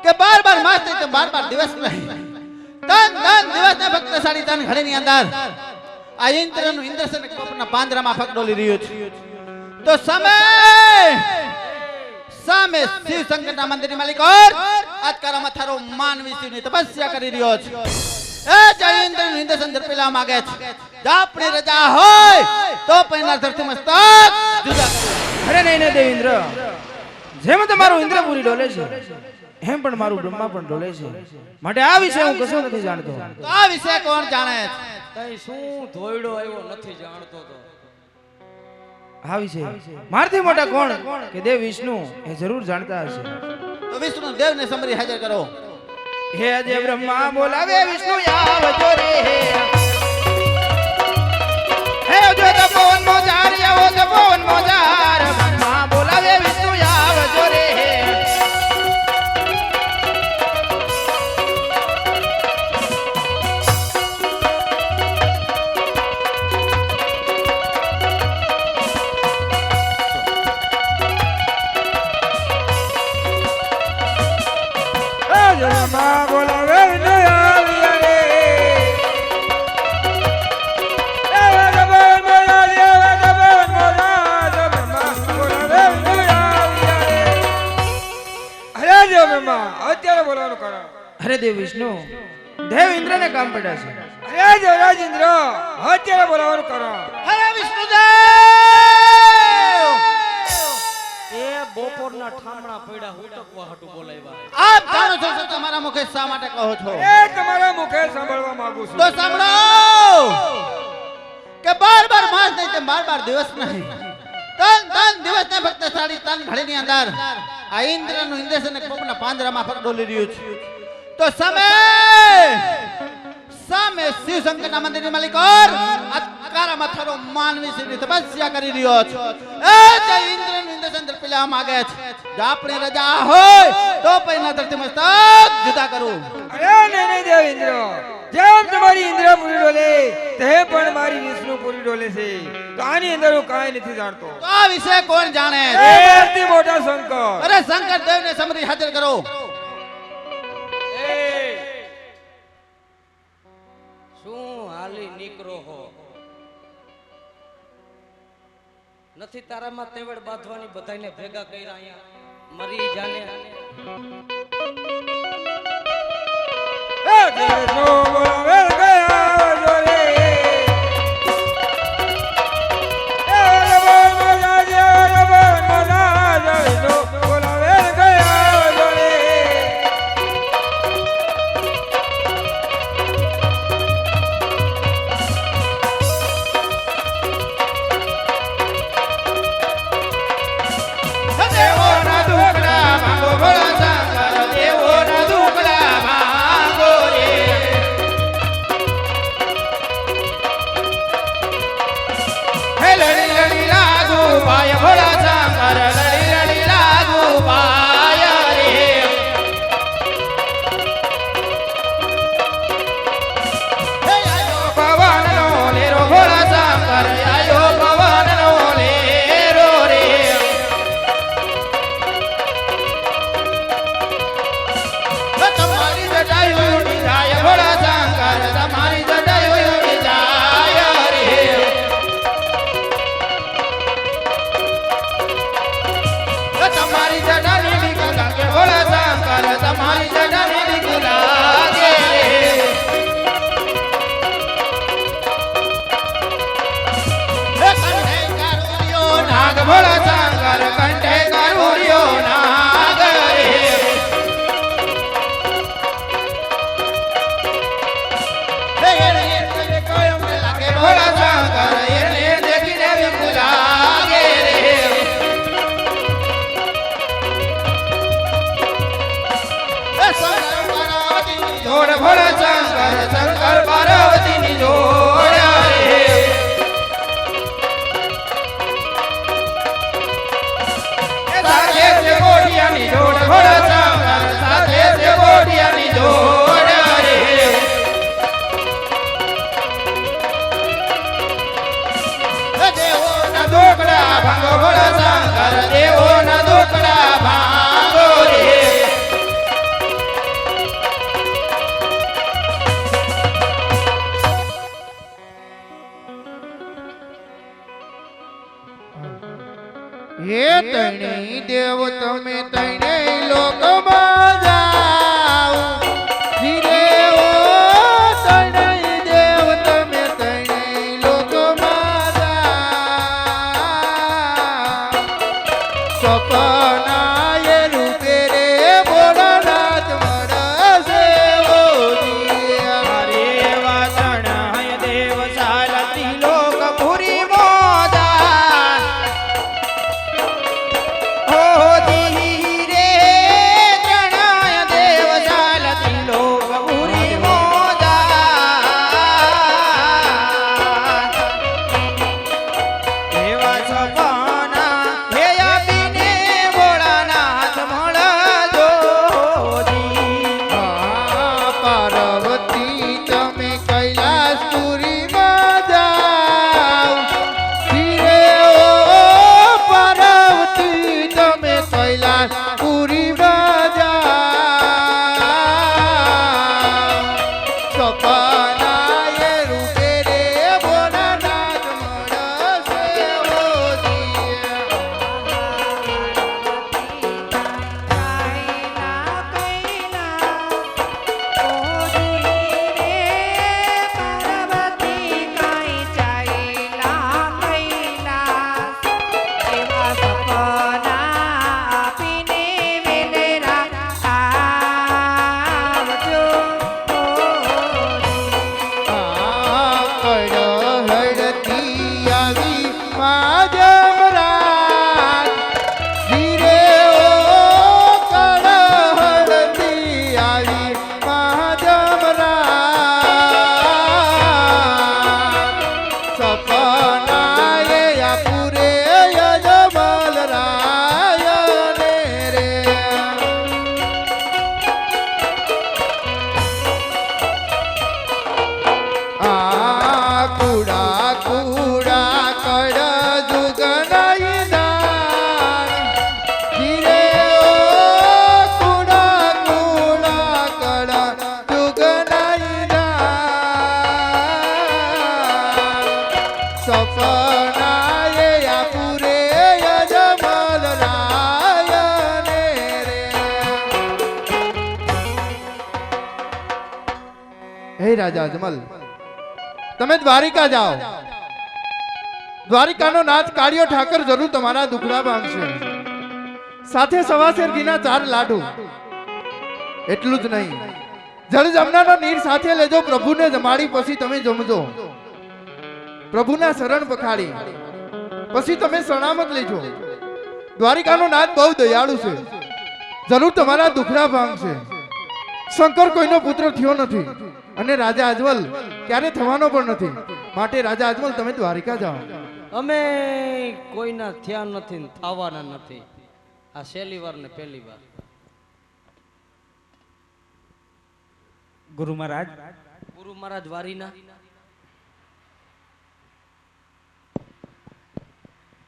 [SPEAKER 1] કે 12 માસ નહીં તો 12 દિવસ નહીં, તન દિવસ ને ફક્ત 3.5 ઘડીની અંદર આ ઇન્દ્રનું ઇન્દ્રસન પોપટના પાંજરામાં ફક ડોલી રહ્યું છે. તો સામે શિવ શંકરના મંદિરની માલિક ઓર આજકારામાં થારો માનવી શિવની તપસ્યા કરી રહ્યો છે. એ જય ઇન્દ્રનું ઇન્દ્રસન ઝડપેલા માંગે છે. જો આપણી રજા હોય તો પહેલા ધરતી મસ્તક જુદા કરો.
[SPEAKER 5] અરે નહીં ને દેવેન્દ્ર, જેમ તમારું ઇન્દ્રપુરી ડોલે છે એમ પણ મારું બ્રહ્મા પણ ડોલે છે, માટે આ વિશે હું કશું નથી જાણતો.
[SPEAKER 1] તો આ વિશે કોણ જાણે છે?
[SPEAKER 7] તઈ શું ધોયડો આવ્યો નથી જાણતો તો
[SPEAKER 5] આ વિશે મારથી મોટા કોણ કે દેવ વિષ્ણુ એ જરૂર જાણતા હશે.
[SPEAKER 1] તો વિષ્ણુ દેવને સમરી હાજર કરો.
[SPEAKER 5] હે અજય બ્રહ્મા બોલાવે વિષ્ણુ આવજો રે. હે અજય તપોવન મોજાર આવો તપોવન મોજાર, બ્રહ્મા બોલાવે વિષ્ણુ આવજો રે.
[SPEAKER 8] અત્યારે બોલવાનું કરો.
[SPEAKER 5] અરે દેવ વિષ્ણુ, દેવ ઇન્દ્રને કામ પડ્યા છે.
[SPEAKER 8] અરે દેવરાજ ઇન્દ્ર, અત્યારે બોલાવાનું કરો.
[SPEAKER 1] હરે વિષ્ણુદેવ,
[SPEAKER 7] એ બપોરના ઠામણા પડ્યા હુટકવા હાટુ બોલાવ્યા
[SPEAKER 1] આપ જાણો છો કે તમારા મુખે શા માટે કહો છો?
[SPEAKER 8] એ તમારા મુખે સાંભળવા માંગુ છું.
[SPEAKER 1] તો સાંભળો કે 12 માસ નહીં તો 12 દિવસ નહીં, તન દિવસ ને ફક્ત 3.5 ઘડીની અંદર આ ઇન્દ્રનું ઇન્દ્રસન પોપટના પાંજરામાં ફક ડોલી રહ્યું છે. તો સામે શિવ શંકરના મંદિરની માલિક ઓર આજકારામાં થારો માનવી શિવની તપસ્યા કરી રહ્યો છે. એ જય ઇન્દ્રનું ઇન્દ્રસન ઝડપેલા માંગે છે. જો આપણી રજા હોય તો પહેલા ધરતી મસ્તક જુદા કરું.
[SPEAKER 8] અરે નહીં દેવ ઇન્દ્ર, જેમ તમારી ઇન્દ્રપુરી ડોલે તે પણ મારી વિષ્ણુપુરી ડોલે છે. તો આની અંદર હું કાંઈ નથી જાણતો.
[SPEAKER 1] તો આ વિશે કોણ જાણે?
[SPEAKER 8] એ અતિ મોટા શંકર.
[SPEAKER 1] અરે શંકર દેવને સમરી હાજર કરો.
[SPEAKER 7] એ શું હાલી નીકળો હો? નથી તારામાં તેવડ બાંધવાની, બધાને ભેગા કર્યા અહીંયા મરી જાને.
[SPEAKER 8] એ દેશો બોલાવે ગયા જોરે. એ રબર મજા જે રબર મજા દેશો બોલાવે ગયા જોરે.
[SPEAKER 5] દેવોના દુખડા ભાંગો ભોળા શંકર, દેવોના દુખડા ભાંગો રે. હે લડી લડી લાગુ પાય ભોળા શંકર, લડી લડી લાગુ પાય રે. હે આયો પવનનો લેરો ભોળા શંકર, આયો પવનનો લેરો રે. તમારી જટાયુ ઉડી જાય ભોળા શંકર, તમારી જટાયુ ઉડી જાય રે. બોડિયાની જોડ ઘોડાશંકર સાથે છે બોડિયાની જોડ રે દેવોના દુખડા ભાંગો ઘોડાશંકર દેવોના દુખડા ભાંગો રે હે તણી દેવ તમે તણે લોકમાં જાઓ ધીરે ઓ તણી દેવ તમે તણે લોકમાં જાઓ સપના એ રૂપે રે ભોળાનાથ મળશે ઓ હરે વાસણ દેવ સાલતી લોક પુરી મોદા હો ધીરે જણાય દેવ સાલતી લોક પુરી મોદા એવા સપના હે આપીને ભોળાનાથ મળજો પાર્વતી તમે કૈલાસપુરીમાં જાઓ ધીરે ઓ પાર્વતી તમે કૈલાસપુરીમાં જાઓ સપના એ રૂપે રે ભોળાનાથ મળશે ઓ હળતી આવી મા જમરાજ ધીરે ઓ કળ હળતી આવી મા જમરાજ સપના એ આપુરે યજમલ રાયને રે આ કુડા કુડા કડ જુગનાઈ દાન ધીરે ઓ કુડા કુડા કડ જુગનાઈ દાન સપના એ આપુરે યજમલ રાયને રે હે રાજા અજમલ તમે દ્વારિકા જાઓ દ્વારિકાનો નાથ કાળિયો ઠાકર જરૂર તમારા દુખડા ભાંગશે સાથે સવાસેર ઘીના 4 લાડુ એટલું જ નહીં જળ જમનાનો નીર સાથે લેજો પ્રભુને જમાડી પછી તમે જમજો પ્રભુના શરણ પખાડી પછી તમે સલામત લેજો દ્વારિકાનો નાથ બહુ દયાળુ છે જરૂર તમારા દુખડા ભાંગશે શંકર કોઈનો પુત્ર થયો નથી અને રાજા અજમલ ક્યારે થવાનો પણ નથી માટે રાજા અજમલ તમે દ્વારિકા જાઓ
[SPEAKER 7] અમે કોઈના થયા નથી ને થવાના નથી આ છેલ્લી વાર ને પહેલી વાર
[SPEAKER 4] ગુરુ મહારાજ
[SPEAKER 7] ગુરુ મહારાજ વારીના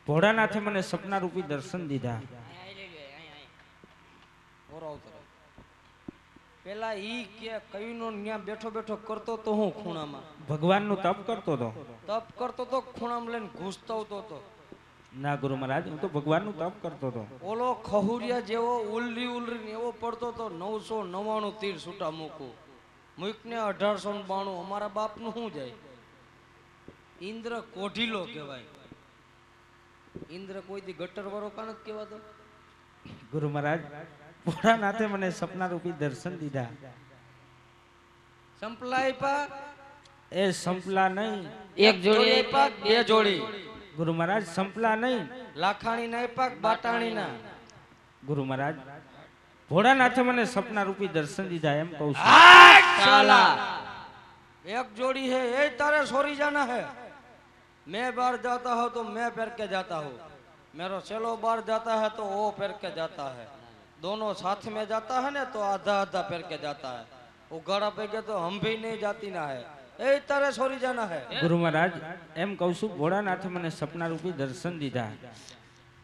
[SPEAKER 4] ભોળાનાથે મને સપના રૂપી દર્શન દીધા
[SPEAKER 7] પેલા ઈ કે કયુંનો ન્યા બેઠો બેઠો કરતો તો હું ખૂણામાં
[SPEAKER 4] ભગવાનનું તપ કરતો હતો
[SPEAKER 7] તપ કરતો તો ખૂણામાં લઈને ઘૂસતો હતો
[SPEAKER 4] ના ગુરુ મહારાજ હું તો ભગવાનનું તપ કરતો હતો
[SPEAKER 7] ઓલો ખહુરિયા જેવો ઉલરી ઉલરી એવો પડતો તો 999 તીર છૂટા મૂકું મૂકને 1892 અમારા બાપનું શું જાય ઇન્દ્ર કોઢીલો કહેવાય ઇન્દ્ર કોઈ દી ગટર વાળો કાન જ કહેવાતો
[SPEAKER 4] ગુરુ મહારાજ ભોળાનાથે મને સપના રૂપી દર્શન દીધા
[SPEAKER 7] સંપલાય પા
[SPEAKER 4] એ સંપલા નહીં
[SPEAKER 7] એક જોડી આપ્યા બે જોડી
[SPEAKER 4] ગુરુ મહારાજ સંપલા નહીં
[SPEAKER 7] લાખાણી ના આપ્યા બાટાણી ના
[SPEAKER 4] ગુરુ મહારાજ ભોળાનાથે મને સપના રૂપી દર્શન દીધા એમ કહું છું
[SPEAKER 7] साला एक जोड़ी है ये तारे सोरी जाना है मैं बाहर जाता हूँ तो मैं पहन के जाता हूँ मेरा चलो बाहर जाता है तो वो पहन के जाता है दोनों साथ में जाता है ना तो आधा आधा पैर के जाता है, उगाड़ा पे गया तो हम भी नहीं जाती ना है, ए तारे छोरी जाना है।
[SPEAKER 4] ગુરુ મહારાજ એમ કહું છું ભોળાનાથે મને સપના રૂપી દર્શન દીધા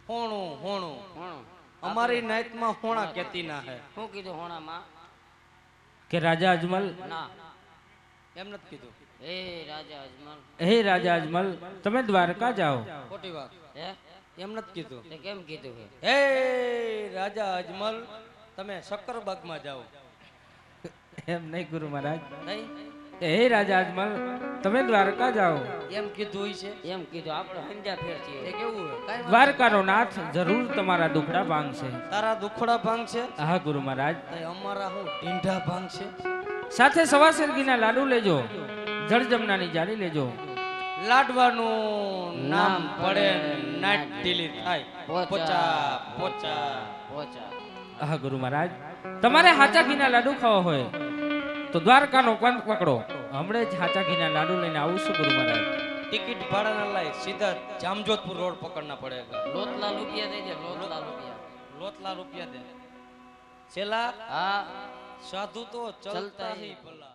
[SPEAKER 7] होणू होणू
[SPEAKER 6] હોણું.
[SPEAKER 7] हमारी नाइट में होना कहती ना है,
[SPEAKER 6] શું કીધું હોણામાં?
[SPEAKER 4] કે રાજા અજમલ
[SPEAKER 6] ના.
[SPEAKER 7] एम नत कीधु,
[SPEAKER 6] એ રાજા અજમલ.
[SPEAKER 4] હે રાજા અજમલ તમે દ્વારકા જાઓ
[SPEAKER 7] खोटी बात,
[SPEAKER 6] હે?
[SPEAKER 7] एम नत कीधु।
[SPEAKER 6] તે કેમ કીધું છે?
[SPEAKER 7] हे राजा अजमल तमे सक्करबाग में जाओ,
[SPEAKER 4] એમ નહીં ગુરુ મહારાજ
[SPEAKER 7] नहीं
[SPEAKER 4] હે રાજા અજમલ તમે દ્વારકા જાઓ
[SPEAKER 7] एम कीधु ही છે,
[SPEAKER 6] એમ કીધું. આપણે સમજ્યા ફેર છીએ.
[SPEAKER 7] એ કેવું હે કાઈ વાત
[SPEAKER 4] દ્વારકાનો નાથ જરૂર તમારા દુખડા ભાંગશે
[SPEAKER 7] નહીં। તારા દુખડા ભાંગ છે
[SPEAKER 4] હા ગુરુ મહારાજ
[SPEAKER 7] તે અમારા હું ઢીંઢા ભાંગ છે।
[SPEAKER 4] સાથે સવા શેરગીના લાડુ લેજો જળજમનાની જાળી લેજો
[SPEAKER 7] લાડવાનું નામ પડે નાટ ઢીલી થાય,
[SPEAKER 6] પોચા,
[SPEAKER 7] પોચા પોચા।
[SPEAKER 6] પોચા.
[SPEAKER 4] હા ગુરુ મહારાજ તમારે હાચા ઘીના લાડુ ખાવા હોય તો દ્વારકાનો પંથ પકડો હમણે જ હાચા ઘીના લાડુ લઈને આવું છું ગુરુ મહારાજ
[SPEAKER 7] ટિકિટ ભાડા ના લાય सीधा जामजोधपुर रोड पकड़ना पड़ेगा,
[SPEAKER 6] લોટલા રૂપિયા દેજે. લોટલા રૂપિયા.
[SPEAKER 7] लोटला रुपया दे। चला
[SPEAKER 6] હા.
[SPEAKER 7] साधु तो चलता
[SPEAKER 6] चलता
[SPEAKER 7] ही
[SPEAKER 6] ही
[SPEAKER 7] भला।